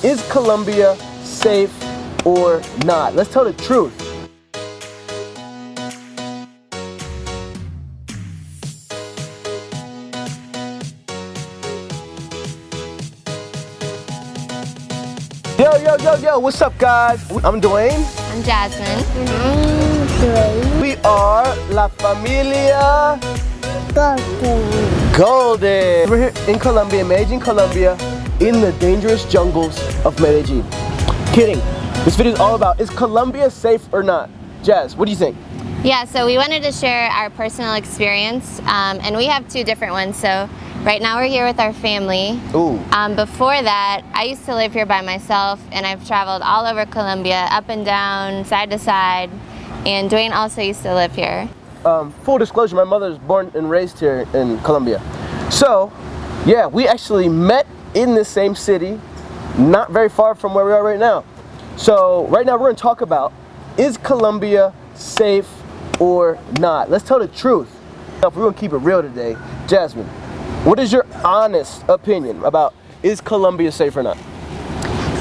Is Colombia safe or not? Let's tell the truth. Yo, what's up guys? I'm Dwayne. I'm Jasmine. And I'm Dwayne. We are La Familia Golden. Golden. We're here in Colombia, Medellín, Colombia, in the dangerous jungles of Medellín. Kidding. This video is all about, is Colombia safe or not? Jazz, what do you think? Yeah, so we wanted to share our personal experience, and we have two different ones. So right now we're here with our family. Ooh. Before that, I used to live here by myself, and I've traveled all over Colombia, up and down, side to side, and Dwayne also used to live here. Full disclosure, my mother was born and raised here in Colombia. So, yeah, we actually met in the same city, not very far from where we are right now. So, right now we're going to talk about, is Colombia safe or not? Let's tell the truth. Now, if we're going to keep it real today, Jasmine, what is your honest opinion about, is Colombia safe or not?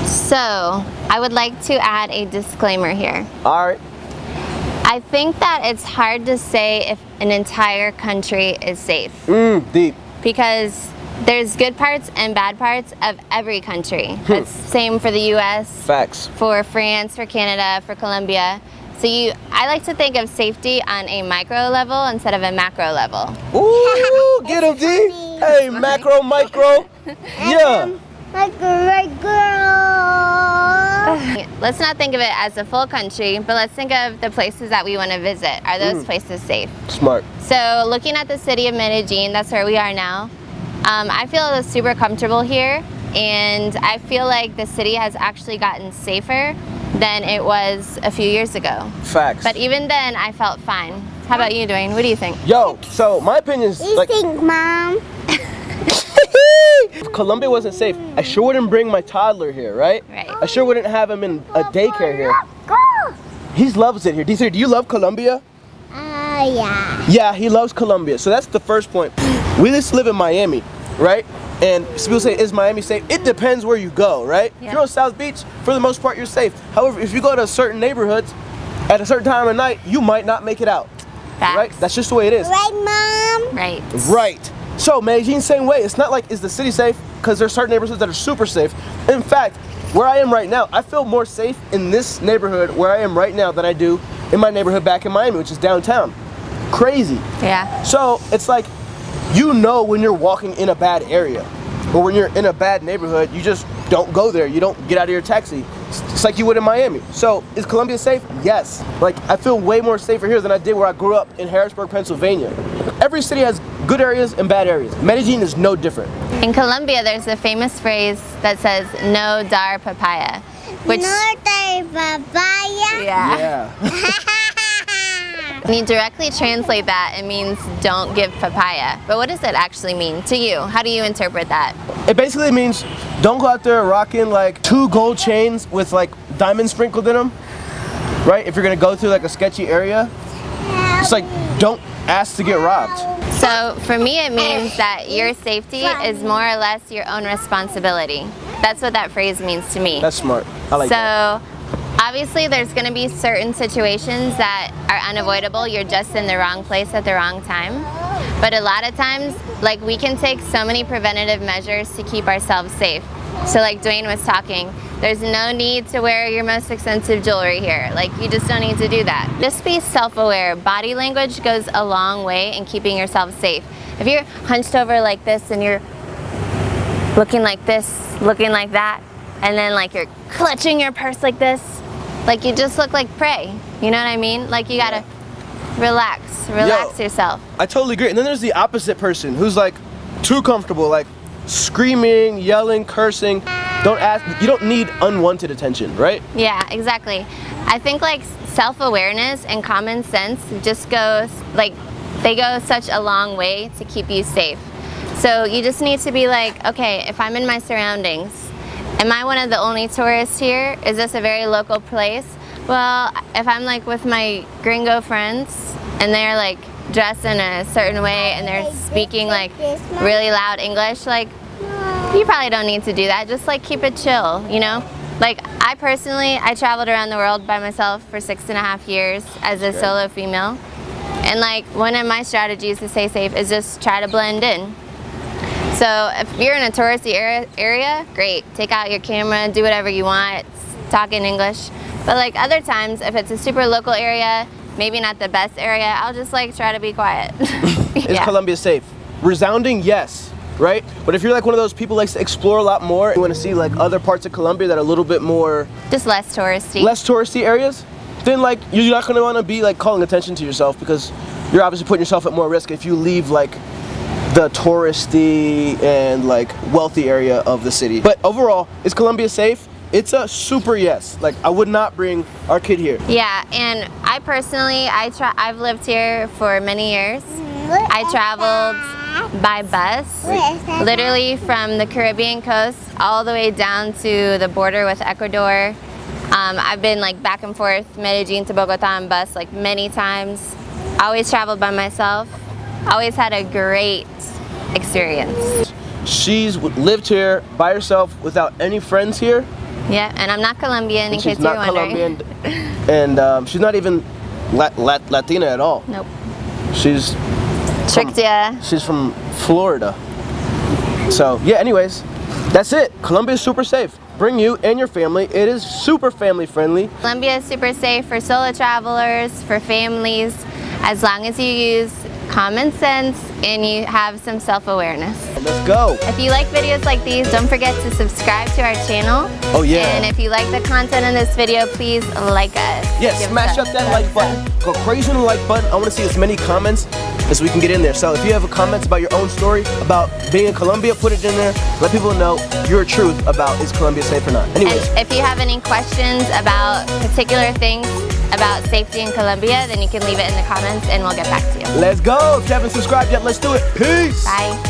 So, I would like to add a disclaimer here. All right. I think that it's hard to say if an entire country is safe. Deep. Because there's good parts and bad parts of every country. That's same for the US. Facts. For France, for Canada, for Colombia. So I like to think of safety on a micro level instead of a macro level. Ooh, get him, D. Hey, macro, micro. Yeah. Like a right girl. Let's not think of it as a full country, but let's think of the places that we want to visit. Are those places safe? Smart. So looking at the city of Medellín, that's where we are now. I feel super comfortable here, and I feel like the city has actually gotten safer than it was a few years ago. Facts. But even then, I felt fine. How about you, Dwayne? What do you think? Yo, so my opinion is You like, think, Mom? if Colombia wasn't safe, I sure wouldn't bring my toddler here, right? Right. I sure wouldn't have him in a daycare here. Go. He loves it here. D3, do you love Colombia? Yeah. Yeah, he loves Colombia. So that's the first point. We used to live in Miami, right? And people say, is Miami safe? It depends where you go, right? Yeah. If you're on South Beach, for the most part, you're safe. However, if you go to certain neighborhoods at a certain time of night, you might not make it out. Facts. Right? That's just the way it is. Right, Mom? Right. Right. So Medellín, same way. It's not like, is the city safe? Because there's certain neighborhoods that are super safe. In fact, where I am right now, I feel more safe in this neighborhood where I am right now than I do in my neighborhood back in Miami, which is downtown. Crazy. Yeah. So it's like, you know when you're walking in a bad area or when you're in a bad neighborhood, you just don't go there. You don't get out of your taxi. It's like you would in Miami. So is Colombia safe? Yes. Like, I feel way more safer here than I did where I grew up in Harrisburg, Pennsylvania. Every city has good areas and bad areas. Medellín is no different. In Colombia, there's a famous phrase that says, no dar papaya. Which, No, papaya. yeah. When you directly translate that, it means don't give papaya. But what does it actually mean to you? How do you interpret that? It basically means don't go out there rocking like 2 gold chains with like diamonds sprinkled in them, right? If you're gonna go through like a sketchy area, it's like, don't ask to get robbed. So for me, it means that your safety is more or less your own responsibility. That's what that phrase means to me. That's smart. I like that. Obviously, there's going to be certain situations that are unavoidable. You're just in the wrong place at the wrong time. But a lot of times, like, we can take so many preventative measures to keep ourselves safe. So like Dwayne was talking, there's no need to wear your most expensive jewelry here. Like, you just don't need to do that. Just be self-aware. Body language goes a long way in keeping yourself safe. If you're hunched over like this and you're looking like this, looking like that, and then like you're clutching your purse like this, like you just look like prey. You know what I mean? Like, you gotta relax yourself. I totally agree. And then there's the opposite person who's like too comfortable, like screaming, yelling, cursing. You don't need unwanted attention, right? Yeah, exactly. I think like self-awareness and common sense just goes, like, they go such a long way to keep you safe. So you just need to be like, okay, if I'm in my surroundings, am I one of the only tourists here? Is this a very local place? Well, if I'm like with my gringo friends and they're like dressed in a certain way and they're speaking like really loud English, like, You probably don't need to do that. Just like keep it chill, you know? Like I traveled around the world by myself for 6.5 years as a solo female. And like one of my strategies to stay safe is just try to blend in. So if you're in a touristy area, great. Take out your camera, do whatever you want, talk in English. But like other times, if it's a super local area, maybe not the best area, I'll just like try to be quiet. Is Colombia safe? Resounding yes, right? But if you're like one of those people who likes to explore a lot more, you want to see like other parts of Colombia that are a little bit more... Just less touristy. Less touristy areas? Then like you're not going to want to be like calling attention to yourself, because you're obviously putting yourself at more risk if you leave like the touristy and like wealthy area of the city. But overall, is Colombia safe? It's a super yes. Like I would not bring our kid here. Yeah, and I personally, I've lived here for many years. I traveled by bus, literally from the Caribbean coast all the way down to the border with Ecuador. I've been like back and forth, Medellín to Bogota on bus like many times. I always traveled by myself. Always had a great experience. She's lived here by herself without any friends here. Yeah, and I'm not Colombian in case you're wondering. She's not Colombian, and she's not even Latina at all. Nope. She's tricked ya. She's from Florida. So yeah, anyways, that's it. Colombia is super safe. Bring you and your family. It is super family friendly. Colombia is super safe for solo travelers, for families, as long as you use common sense and you have some self-awareness. Let's go. If you like videos like these, don't forget to subscribe to our channel. Oh yeah. And if you like the content in this video, please like us. Yeah, smash up that like button. Go crazy on the like button. I want to see as many comments as we can get in there. So if you have comments about your own story, about being in Colombia, put it in there. Let people know your truth about is Colombia safe or not. Anyways. And if you have any questions about particular things about safety in Colombia, then you can leave it in the comments and we'll get back to you. Let's go. If you haven't subscribed yet, let's do it. Peace. Bye.